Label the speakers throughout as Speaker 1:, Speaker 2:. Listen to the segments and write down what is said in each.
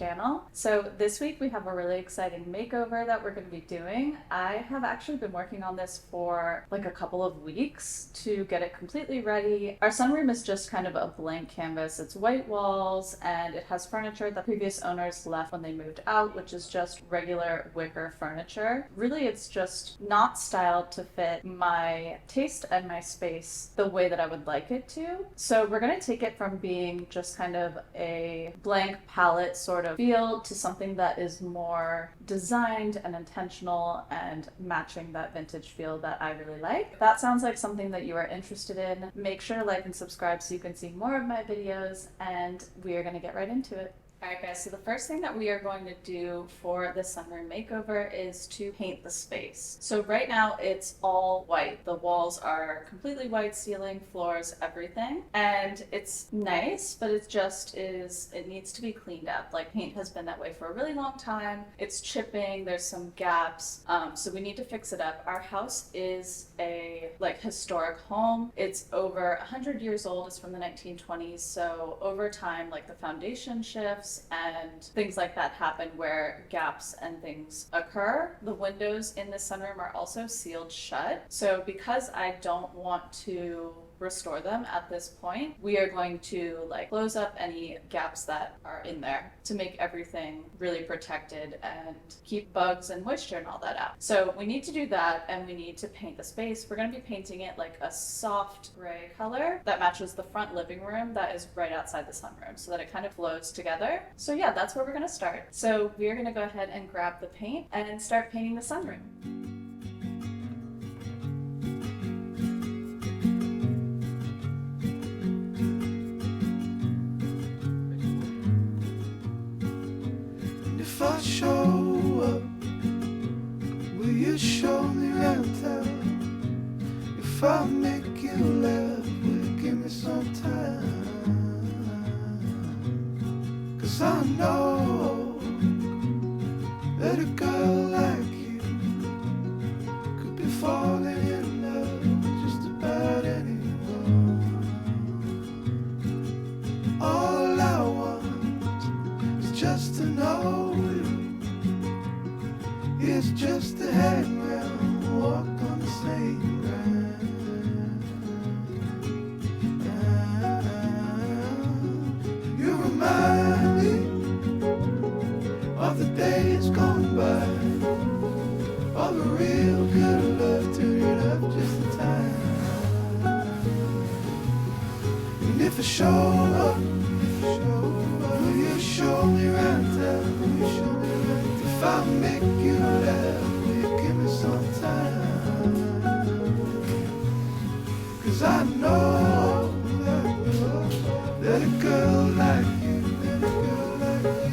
Speaker 1: channel. So this week we have a really exciting makeover that we're going to be doing. I have actually been working on this for like a couple of weeks to get it completely ready. Our sunroom is just kind of a blank canvas. It's white walls and it has furniture that previous owners left when they moved out, which is just regular wicker furniture. Really, it's just not styled to fit my taste and my space the way that I would like it to. So we're going to take it from being just kind of a blank palette sort of feel to something that is more designed and intentional and matching that vintage feel that I really like. If that sounds like something that you are interested in, make sure to like and subscribe so you can see more of my videos, and we are going to get right into it. Alright guys, so the first thing that we are going to do for the sunroom makeover is to paint the space. So right now it's all white. The walls are completely white, ceiling, floors, everything. And it's nice, but it needs to be cleaned up. Like, paint has been that way for a really long time. It's chipping, there's some gaps, so we need to fix it up. Our house is a historic home. It's over 100 years old. It's from the 1920s, so over time, like, the foundation shifts and things like that happen where gaps and things occur. The windows in the sunroom are also sealed shut. So because I don't want to restore them at this point, we are going to close up any gaps that are in there to make everything really protected and keep bugs and moisture and all that out. So we need to do that, and we need to paint the space. We're going to be painting it like a soft gray color that matches the front living room that is right outside the sunroom, so that it kind of flows together. So yeah, that's where we're going to start. So we are going to go ahead and grab the paint and start painting the sunroom.
Speaker 2: If I show up, will you show me around town? If I make you laugh, will you give me some time? 'Cause I know that a girl like you could be falling in love with just about anyone. All I want is just to know it's just to hang around, walk on the same ground. You remind me of the days gone by, all the real good love turning up just in time. And if I show up, will you show me around town? Will you show me around town? If I make you laugh, will you give me some time? 'Cause I know that a girl like you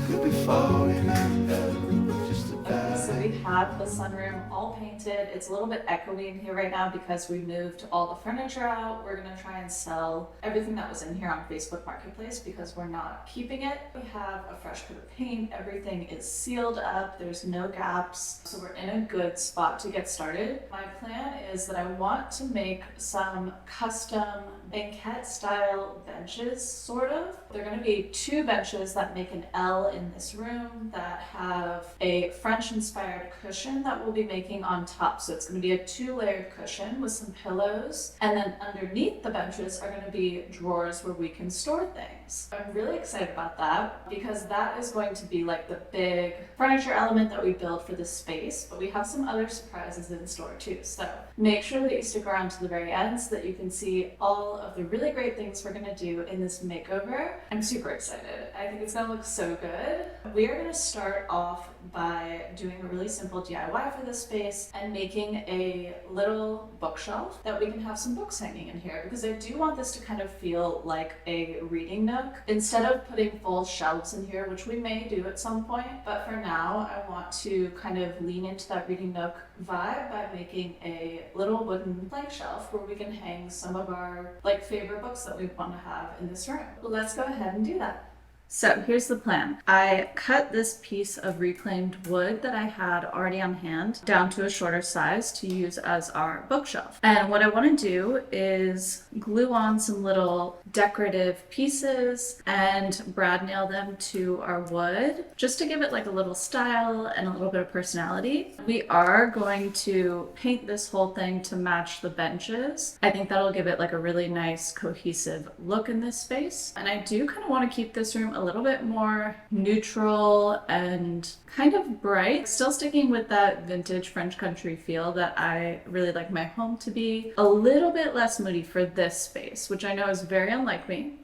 Speaker 2: could be falling in love just about.
Speaker 1: So we have the sunroom all painted. It's a little bit echoey in here right now because we moved all the furniture out. We're gonna try and sell everything that was in here on Facebook Marketplace because we're not keeping it. We have a fresh coat of paint. Everything is sealed up. There's no gaps. So we're in a good spot to get started. My plan is that I want to make some custom banquette style benches, sort of. They're gonna be 2 benches that make an L in this room that have a French inspired cushion that we'll be making on top. So it's going to be a 2-layered cushion with some pillows, and then underneath the benches are going to be drawers where we can store things. I'm really excited about that because that is going to be like the big furniture element that we build for this space, but we have some other surprises in store too. So make sure that you stick around to the very end so that you can see all of the really great things we're going to do in this makeover. I'm super excited. I think it's going to look so good. We are going to start off by doing a really simple DIY for this space and making a little bookshelf that we can have some books hanging in here, because I do want this to kind of feel like a reading nook instead of putting full shelves in here, which we may do at some point. But for now, I want to kind of lean into that reading nook vibe by making a little wooden plank shelf where we can hang some of our favorite books that we want to have in this room. Let's go ahead and do that. So here's the plan. I cut this piece of reclaimed wood that I had already on hand down to a shorter size to use as our bookshelf. And what I want to do is glue on some little decorative pieces and brad nail them to our wood just to give it like a little style and a little bit of personality. We are going to paint this whole thing to match the benches. I think that'll give it like a really nice cohesive look in this space. And I do kind of want to keep this room a little bit more neutral and kind of bright, still sticking with that vintage French country feel that I really like my home to be. A little bit less moody for this space, which I know is very unlike me.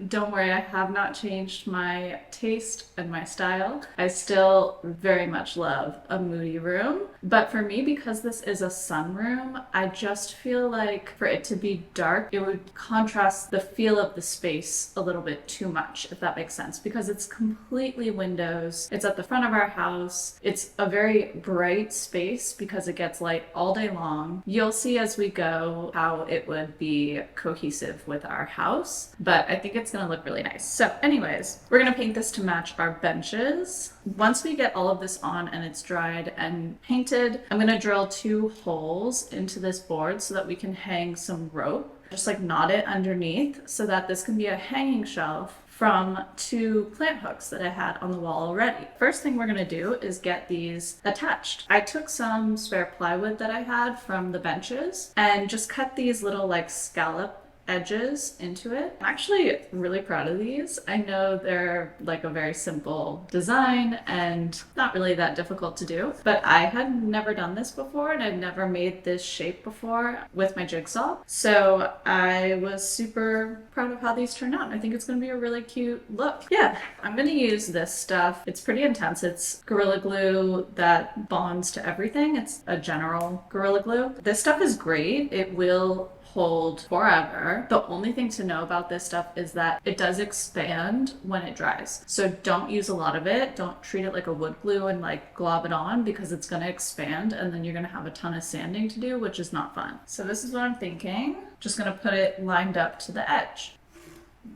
Speaker 1: Don't worry, I have not changed my taste and my style. I still very much love a moody room, but for me, because this is a sunroom, I just feel like for it to be dark, it would contrast the feel of the space a little bit too much, if that makes sense, because it's completely windows. It's at the front of our house. It's a very bright space because it gets light all day long. You'll see as we go how it would be cohesive with our house, but I think it's gonna look really nice. So anyways, we're gonna paint this to match our benches. Once we get all of this on and it's dried and painted, I'm gonna drill 2 holes into this board so that we can hang some rope. Just like knot it underneath so that this can be a hanging shelf from 2 plant hooks that I had on the wall already. First thing we're gonna do is get these attached. I took some spare plywood that I had from the benches and just cut these little like scallop edges into it. I'm actually really proud of these. I know they're like a very simple design and not really that difficult to do, but I had never done this before and I'd never made this shape before with my jigsaw. So I was super proud of how these turned out. I think it's gonna be a really cute look. Yeah, I'm gonna use this stuff. It's pretty intense. It's Gorilla Glue that bonds to everything. It's a general Gorilla Glue. This stuff is great. It will hold forever. The only thing to know about this stuff is that it does expand when it dries. So don't use a lot of it. Don't treat it like a wood glue and like glob it on because it's gonna expand and then you're gonna have a ton of sanding to do, which is not fun. So this is what I'm thinking. Just gonna put it lined up to the edge.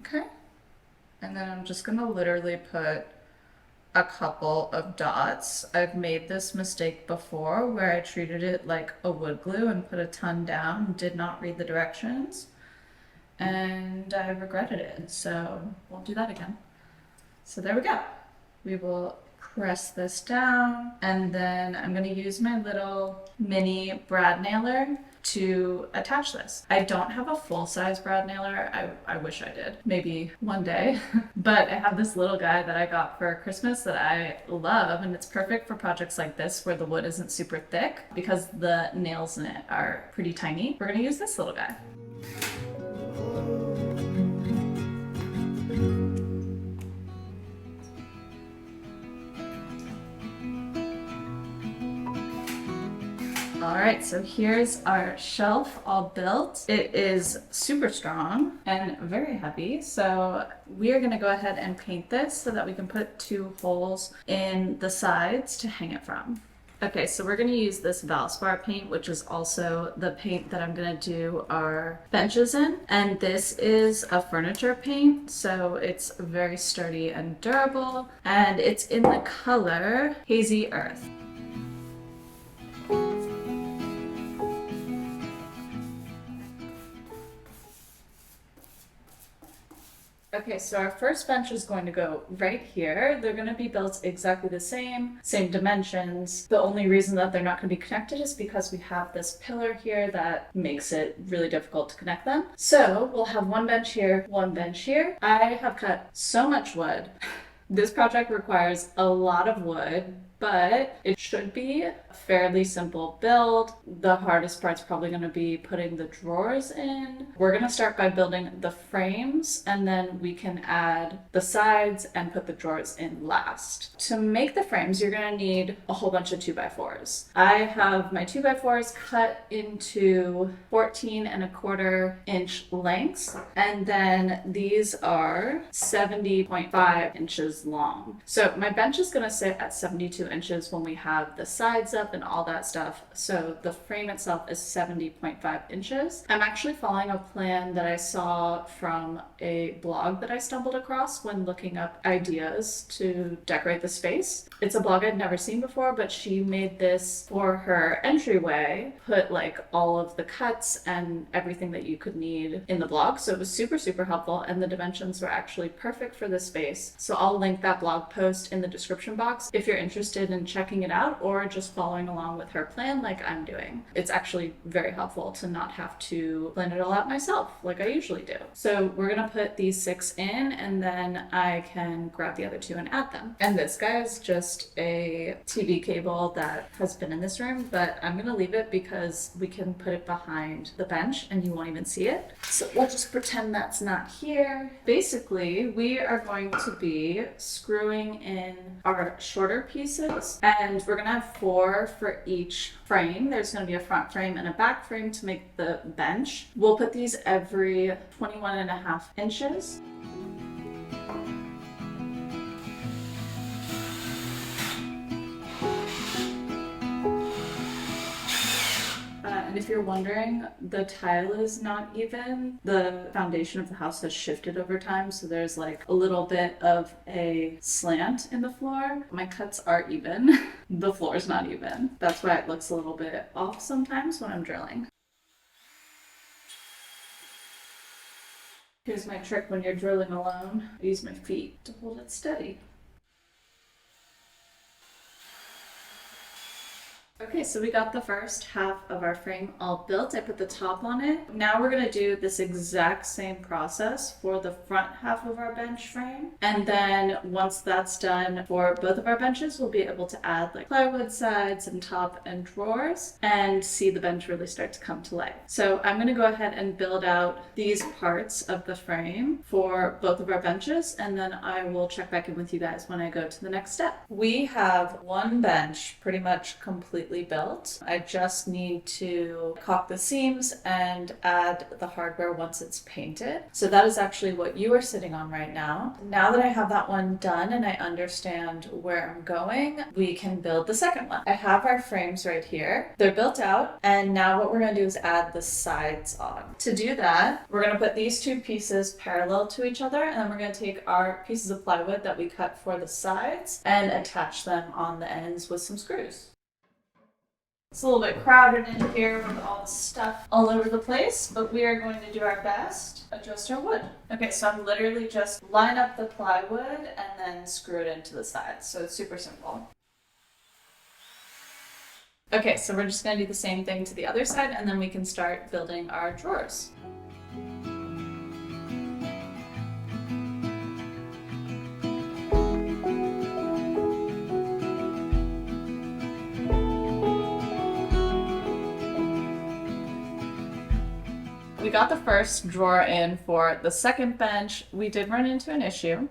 Speaker 1: Okay. And then I'm just gonna literally put a couple of dots. I've made this mistake before where I treated it like a wood glue and put a ton down and did not read the directions. And I regretted it, so won't do that again. So there we go. We will press this down and then I'm gonna use my little mini brad nailer to attach this. I don't have a full-size brad nailer. I wish I did. Maybe one day. But I have this little guy that I got for Christmas that I love, and it's perfect for projects like this where the wood isn't super thick because the nails in it are pretty tiny. We're gonna use this little guy. All right, so here's our shelf all built. It is super strong and very heavy. So we are gonna go ahead and paint this so that we can put 2 holes in the sides to hang it from. Okay, so we're gonna use this Valspar paint, which is also the paint that I'm gonna do our benches in. And this is a furniture paint, so it's very sturdy and durable. And it's in the color Hazy Earth. Okay, so our first bench is going to go right here. They're going to be built exactly the same dimensions. The only reason that they're not going to be connected is because we have this pillar here that makes it really difficult to connect them. So we'll have one bench here, one bench here. I have cut so much wood. This project requires a lot of wood, but it should be a fairly simple build. The hardest part's probably gonna be putting the drawers in. We're gonna start by building the frames and then we can add the sides and put the drawers in last. To make the frames, you're gonna need a whole bunch of 2x4s. I have my 2x4s cut into 14.25 inch lengths, and then these are 70.5 inches long. So my bench is gonna sit at 72 inches when we have the sides up and all that stuff. So the frame itself is 70.5 inches. I'm actually following a plan that I saw from a blog that I stumbled across when looking up ideas to decorate the space. It's a blog I'd never seen before, but she made this for her entryway, put like all of the cuts and everything that you could need in the blog. So it was super, super helpful, and the dimensions were actually perfect for this space. So I'll link that blog post in the description box if you're interested in checking it out or just following along with her plan like I'm doing. It's actually very helpful to not have to plan it all out myself like I usually do. So we're gonna put these 6 in, and then I can grab the other 2 and add them. And this guy is just a TV cable that has been in this room, but I'm gonna leave it because we can put it behind the bench and you won't even see it. So we'll just pretend that's not here. Basically, we are going to be screwing in our shorter pieces, and we're gonna have 4 for each frame. There's gonna be a front frame and a back frame to make the bench. We'll put these every 21.5 inches. And if you're wondering, the tile is not even. The foundation of the house has shifted over time, so there's like a little bit of a slant in the floor. My cuts are even. The floor's not even. That's why it looks a little bit off sometimes when I'm drilling. Here's my trick when you're drilling alone. I use my feet to hold it steady. Okay, so we got the first half of our frame all built. I put the top on it. Now we're gonna do this exact same process for the front half of our bench frame. And then once that's done for both of our benches, we'll be able to add like plywood sides and top and drawers and see the bench really start to come to life. So I'm gonna go ahead and build out these parts of the frame for both of our benches, and then I will check back in with you guys when I go to the next step. We have one bench pretty much completely built. I just need to caulk the seams and add the hardware once it's painted. So that is actually what you are sitting on right now. Now that I have that one done and I understand where I'm going, we can build the second one. I have our frames right here. They're built out, and now what we're going to do is add the sides on. To do that, we're going to put these 2 pieces parallel to each other, and then we're going to take our pieces of plywood that we cut for the sides and attach them on the ends with some screws. It's a little bit crowded in here with all the stuff all over the place, but we are going to do our best, adjust our wood. Okay, so I'm literally just line up the plywood and then screw it into the sides. So it's super simple. Okay, so we're just gonna do the same thing to the other side, and then we can start building our drawers. We got the first drawer in for the second bench. We did run into an issue.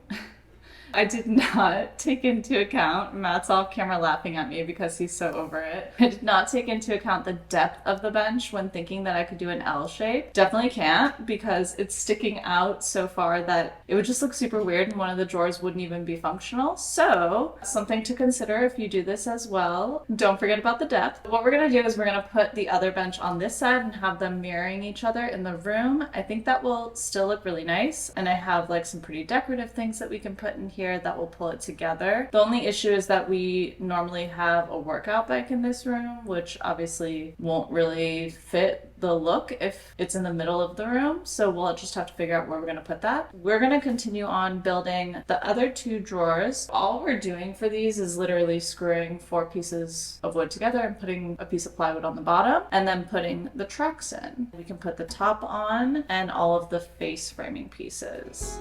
Speaker 1: I did not take into account, Matt's off camera laughing at me because he's so over it. I did not take into account the depth of the bench when thinking that I could do an L shape. Definitely can't, because it's sticking out so far that it would just look super weird and one of the drawers wouldn't even be functional. So something to consider if you do this as well. Don't forget about the depth. What we're gonna do is we're gonna put the other bench on this side and have them mirroring each other in the room. I think that will still look really nice. And I have like some pretty decorative things that we can put in here that will pull it together. The only issue is that we normally have a workout bike in this room, which obviously won't really fit the look if it's in the middle of the room. So we'll just have to figure out where we're gonna put that. We're gonna continue on building the other 2 drawers. All we're doing for these is literally screwing 4 pieces of wood together and putting a piece of plywood on the bottom and then putting the tracks in. We can put the top on and all of the face framing pieces.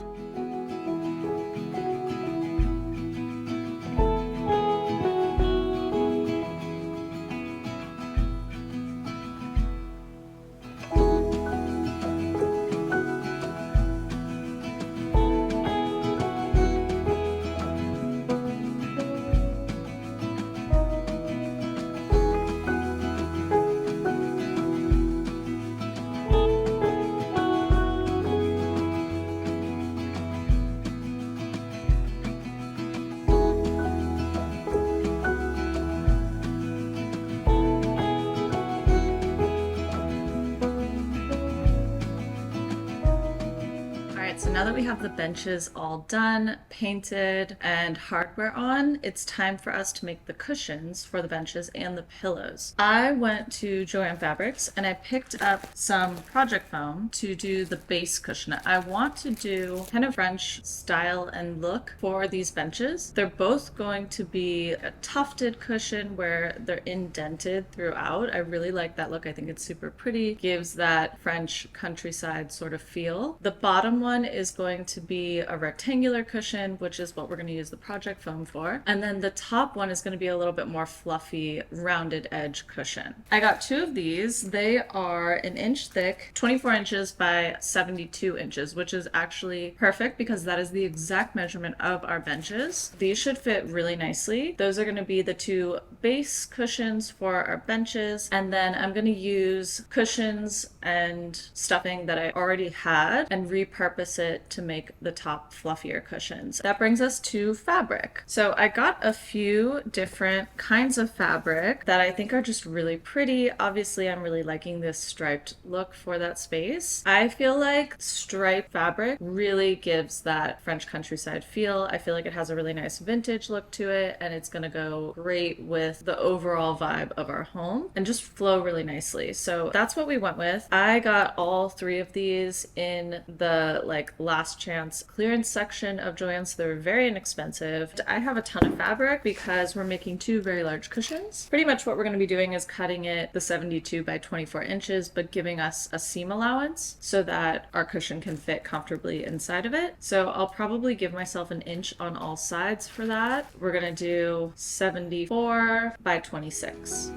Speaker 1: right, so now that we have the benches all done, painted, and hardware on, it's time for us to make the cushions for the benches and the pillows. I went to Joann Fabrics and I picked up some project foam to do the base cushion. I want to do kind of French style and look for these benches. They're both going to be a tufted cushion where they're indented throughout. I really like that look. I think it's super pretty. Gives that French countryside sort of feel. The bottom one is going to be a rectangular cushion, which is what we're going to use the project foam for. And then the top one is going to be a little bit more fluffy, rounded edge cushion. I got two of these. They are an inch thick, 24 inches by 72 inches, which is actually perfect because that is the exact measurement of our benches. These should fit really nicely. Those are going to be the two base cushions for our benches. And then I'm going to use cushions and stuffing that I already had and repurpose it to make the top fluffier cushions. That brings us to fabric. So I got a few different kinds of fabric that I think are just really pretty. Obviously, I'm really liking this striped look for that space. I feel like striped fabric really gives that French countryside feel. I feel like it has a really nice vintage look to it, and it's gonna go great with the overall vibe of our home and just flow really nicely. So that's what we went with. I got all three of these in the last chance clearance section of Joann, so they were very inexpensive. I have a ton of fabric because we're making two very large cushions. Pretty much what we're going to be doing is cutting it the 72 by 24 inches, but giving us a seam allowance so that our cushion can fit comfortably inside of it. So I'll probably give myself an inch on all sides for that. We're going to do 74 by 26.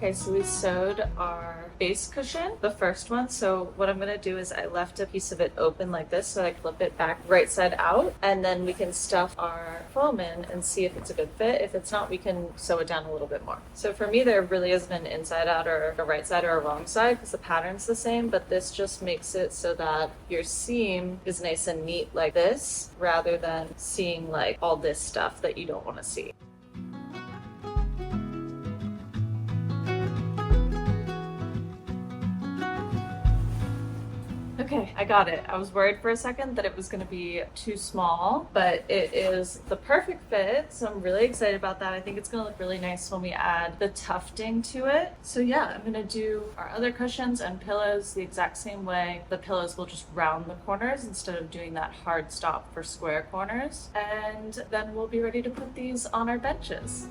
Speaker 1: Okay, so we sewed our base cushion, the first one. So what I'm gonna do is I left a piece of it open like this so I flip it back right side out, and then we can stuff our foam in and see if it's a good fit. If it's not, we can sew it down a little bit more. So for me, there really isn't an inside out or a right side or a wrong side because the pattern's the same, but this just makes it so that your seam is nice and neat like this rather than seeing like all this stuff that you don't want to see. Okay, I got it. I was worried for a second that it was going to be too small, but it is the perfect fit, so I'm really excited about that. I think it's going to look really nice when we add the tufting to it. So yeah, I'm going to do our other cushions and pillows the exact same way. The pillows will just round the corners instead of doing that hard stop for square corners. And then we'll be ready to put these on our benches.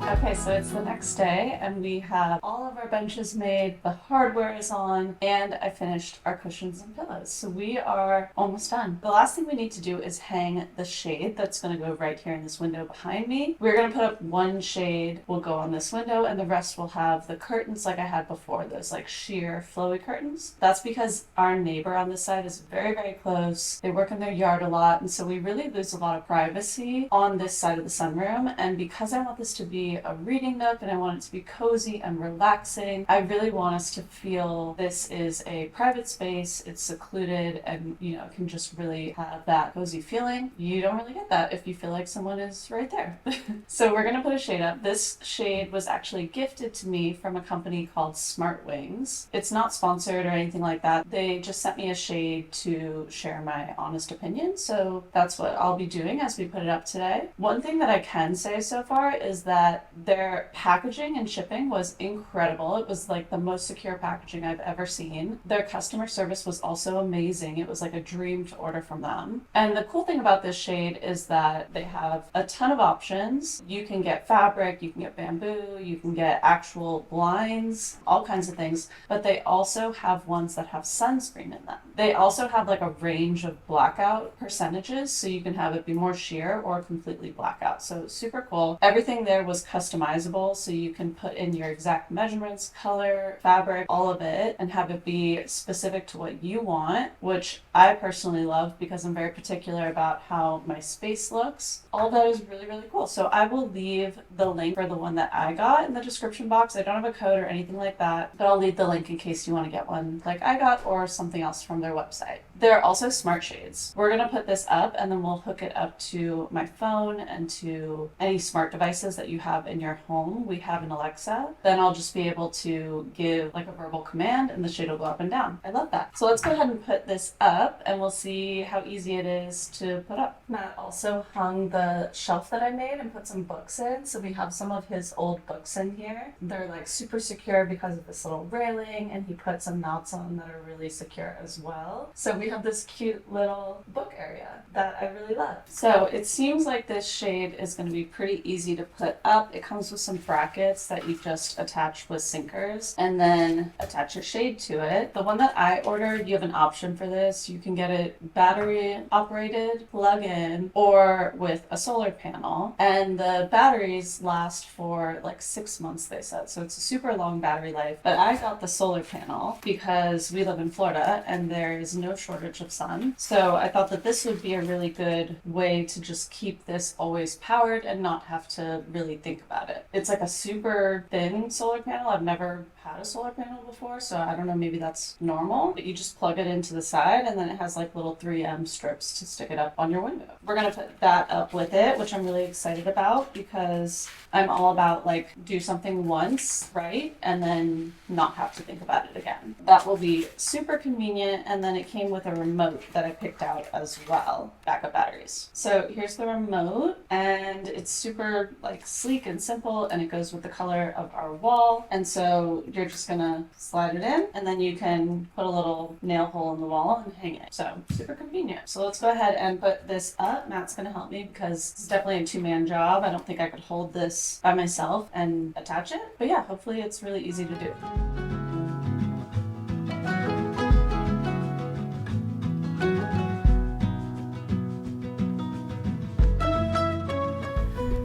Speaker 1: Okay, so it's the next day and we have all of our benches made, the hardware is on, and I finished our cushions and pillows. So we are almost done. The last thing we need to do is hang the shade that's going to go right here in this window behind me. We're going to put up one shade, will go on this window, and the rest will have the curtains like I had before, those like sheer flowy curtains. That's because our neighbor on this side is very, very close. They work in their yard a lot, and so we really lose a lot of privacy on this side of the sunroom. And because I want this to be a reading nook and I want it to be cozy and relaxing. I really want us to feel this is a private space, it's secluded, and can just really have that cozy feeling. You don't really get that if you feel like someone is right there. So we're gonna put a shade up. This shade was actually gifted to me from a company called SmartWings. It's not sponsored or anything like that. They just sent me a shade to share my honest opinion. So that's what I'll be doing as we put it up today. One thing that I can say so far is that their packaging and shipping was incredible. It was like the most secure packaging I've ever seen. Their customer service was also amazing. It was like a dream to order from them. And the cool thing about this shade is that they have a ton of options. You can get fabric, you can get bamboo, you can get actual blinds, all kinds of things, but they also have ones that have sunscreen in them. They also have like a range of blackout percentages, so you can have it be more sheer or completely blackout. So super cool. Everything there was customizable, so you can put in your exact measurements, color, fabric, all of it, and have it be specific to what you want, which I personally love because I'm very particular about how my space looks. All of that is really, really cool. So I will leave the link for the one that I got in the description box. I don't have a code or anything like that, but I'll leave the link in case you want to get one like I got or something else from their website. There are also smart shades. We're going to put this up and then we'll hook it up to my phone and to any smart devices that you have in your home. We have an Alexa. Then I'll just be able to give like a verbal command and the shade will go up and down. I love that. So let's go ahead and put this up and we'll see how easy it is to put up. Matt also hung the shelf that I made and put some books in. So we have some of his old books in here. They're like super secure because of this little railing, and he put some knots on that are really secure as well. So we have this cute little book area that I really love. So it seems like this shade is going to be pretty easy to put up. It comes with some brackets that you just attach with sinkers and then attach a shade to it. The one that I ordered, you have an option for this. You can get it battery operated, plug in, or with a solar panel. And the batteries last for like 6 months, they said. So it's a super long battery life. But I got the solar panel because we live in Florida and there is no shortage of sun. So I thought that this would be a really good way to just keep this always powered and not have to really think about it. It's like a super thin solar panel. I've never had a solar panel before, so I don't know, maybe that's normal, but you just plug it into the side and then it has like little 3M strips to stick it up on your window. We're gonna put that up with it, which I'm really excited about because I'm all about like do something once, right? And then not have to think about it again. That will be super convenient. And then it came with a remote that I picked out as well, backup batteries. So here's the remote and it's super like sleek and simple and it goes with the color of our wall. And so you're just gonna slide it in and then you can put a little nail hole in the wall and hang it. So super convenient. So let's go ahead and put this up. Matt's gonna help me because it's definitely a two-man job. I don't think I could hold this by myself and attach it. But yeah, hopefully it's really easy to do.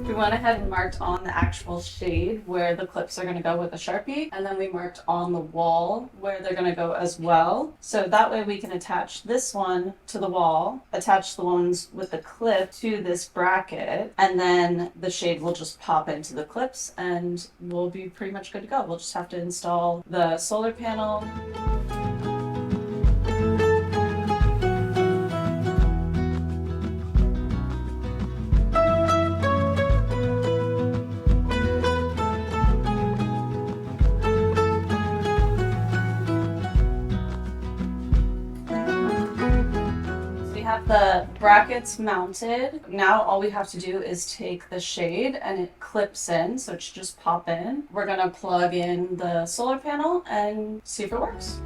Speaker 1: We went ahead and marked on the actual shade where the clips are going to go with a Sharpie, and then we marked on the wall where they're going to go as well. So that way we can attach this one to the wall, attach the ones with the clip to this bracket, and then the shade will just pop into the clips and we'll be pretty much good to go. We'll just have to install the solar panel. Have the brackets mounted. Now all we have to do is take the shade and it clips in, so it should just pop in. We're gonna plug in the solar panel and see if it works.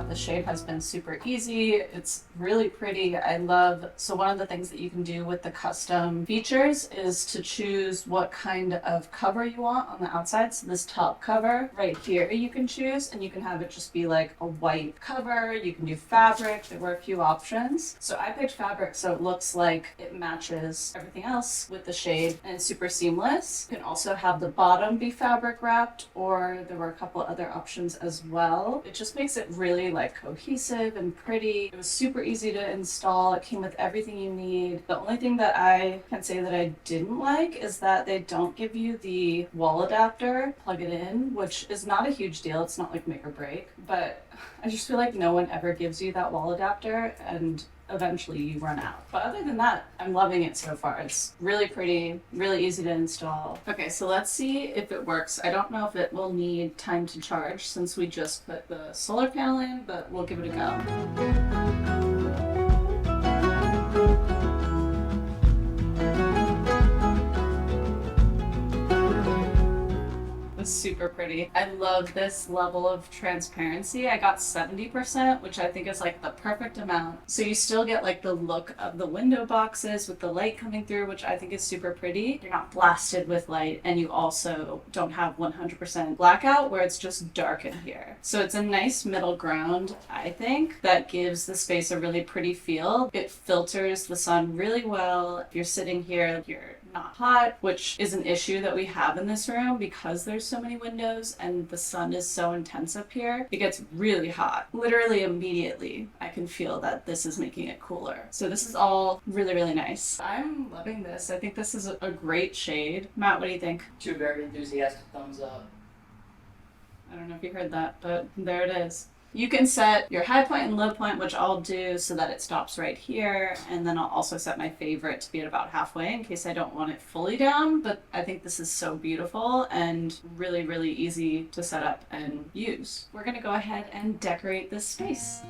Speaker 1: The shade has been super easy. It's really pretty. I love, so one of the things that you can do with the custom features is to choose what kind of cover you want on the outside. So this top cover right here you can choose, and you can have it just be like a white cover. You can do fabric. There were a few options. So I picked fabric so it looks like it matches everything else with the shade and it's super seamless. You can also have the bottom be fabric wrapped, or there were a couple other options as well. It just makes it really like like cohesive and pretty. It was super easy to install. It came with everything you need. The only thing that I can say that I didn't like is that they don't give you the wall adapter, plug it in, which is not a huge deal. It's not like make or break, but I just feel like no one ever gives you that wall adapter, and eventually you run out. But other than that, I'm loving it so far. It's really pretty, really easy to install. Okay, so let's see if it works. I don't know if it will need time to charge since we just put the solar panel in, but we'll give it a go. Super pretty. I love this level of transparency. I got 70%, which I think is like the perfect amount. So you still get like the look of the window boxes with the light coming through, which I think is super pretty. You're not blasted with light, and you also don't have 100% blackout where it's just dark in here. So it's a nice middle ground, I think, that gives the space a really pretty feel. It filters the sun really well. If you're sitting here, you're not hot, which is an issue that we have in this room because there's so many windows and the sun is so intense up here. It gets really hot. Literally immediately, I can feel that this is making it cooler. So this is all really, really nice. I'm loving this. I think this is a great shade. Matt, what do you think?
Speaker 3: 2 very enthusiastic thumbs up.
Speaker 1: I don't know if you heard that, but there it is. You can set your high point and low point, which I'll do so that it stops right here. And then I'll also set my favorite to be at about halfway in case I don't want it fully down. But I think this is so beautiful and really, really easy to set up and use. We're gonna go ahead and decorate this space.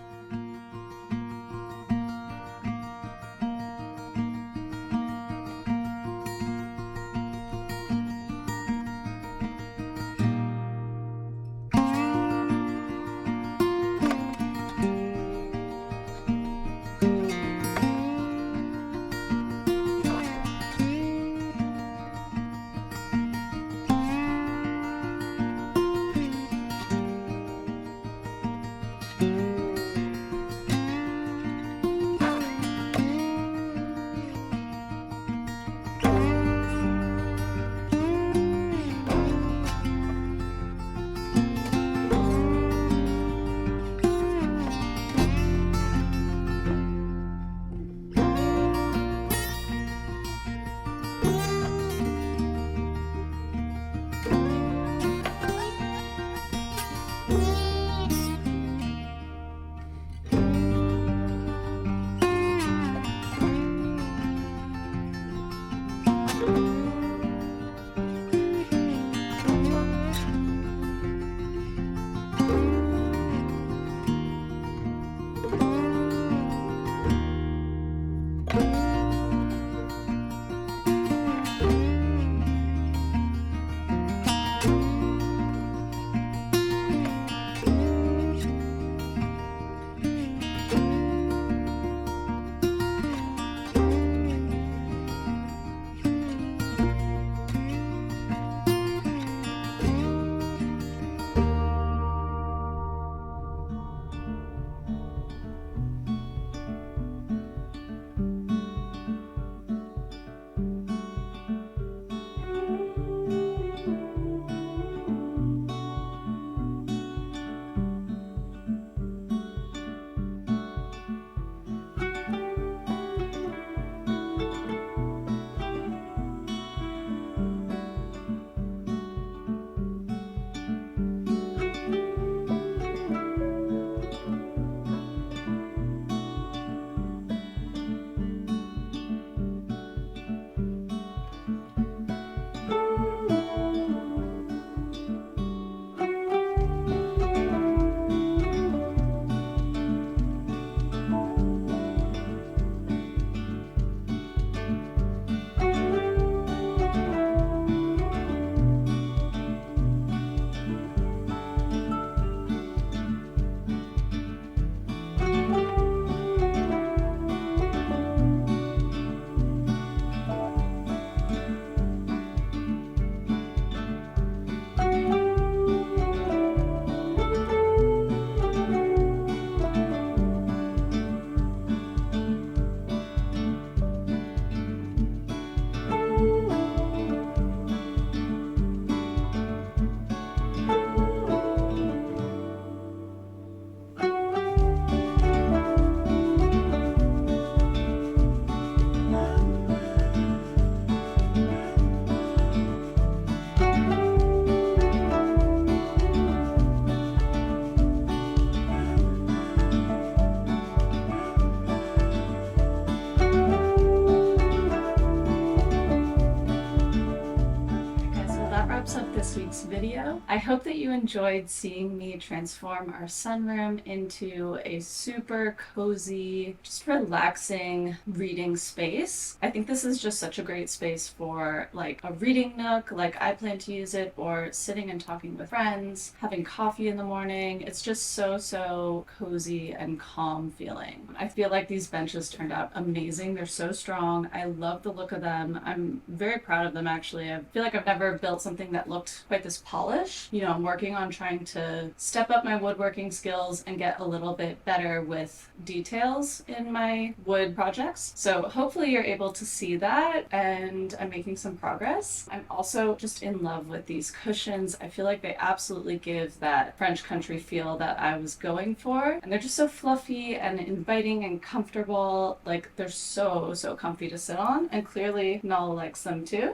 Speaker 1: video. I hope that you enjoyed seeing me transform our sunroom into a super cozy, just relaxing reading space. I think this is just such a great space for like a reading nook, like I plan to use it, or sitting and talking with friends, having coffee in the morning. It's just so cozy and calm feeling. I feel like these benches turned out amazing. They're so strong. I love the look of them. I'm very proud of them actually. I feel like I've never built something that looked quite this polished. You know, I'm working on trying to step up my woodworking skills and get a little bit better with details in my wood projects. So hopefully you're able to see that, and I'm making some progress. I'm also just in love with these cushions. I feel like they absolutely give that French country feel that I was going for, and they're just so fluffy and inviting and comfortable. Like they're so comfy to sit on, and clearly Nala likes them too.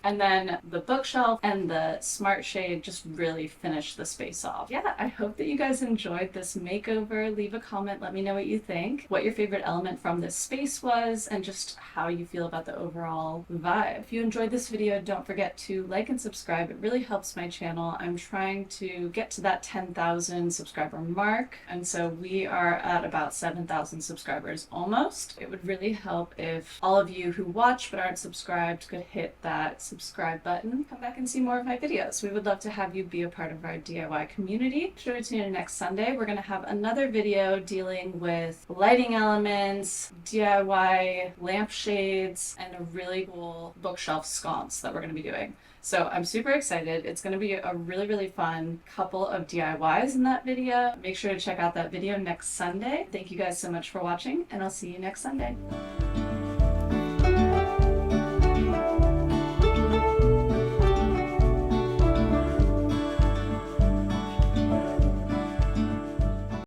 Speaker 1: And then the bookshelf and the Smartshade just really finished the space off. Yeah, I hope that you guys enjoyed this makeover. Leave a comment, let me know what you think, what your favorite element from this space was, and just how you feel about the overall vibe. If you enjoyed this video, don't forget to like and subscribe. It really helps my channel. I'm trying to get to that 10,000 subscriber mark, and so we are at about 7,000 subscribers almost. It would really help if all of you who watch but aren't subscribed could hit that subscribe button. Come back and see more of my videos. We would love to have you be a part of our DIY community. Be sure to tune in next Sunday. We're going to have another video dealing with lighting elements, DIY lampshades, and a really cool bookshelf sconce that we're going to be doing. So I'm super excited. It's going to be a really fun couple of DIYs in that video. Make sure to check out that video next Sunday. Thank you guys so much for watching, and I'll see you next Sunday.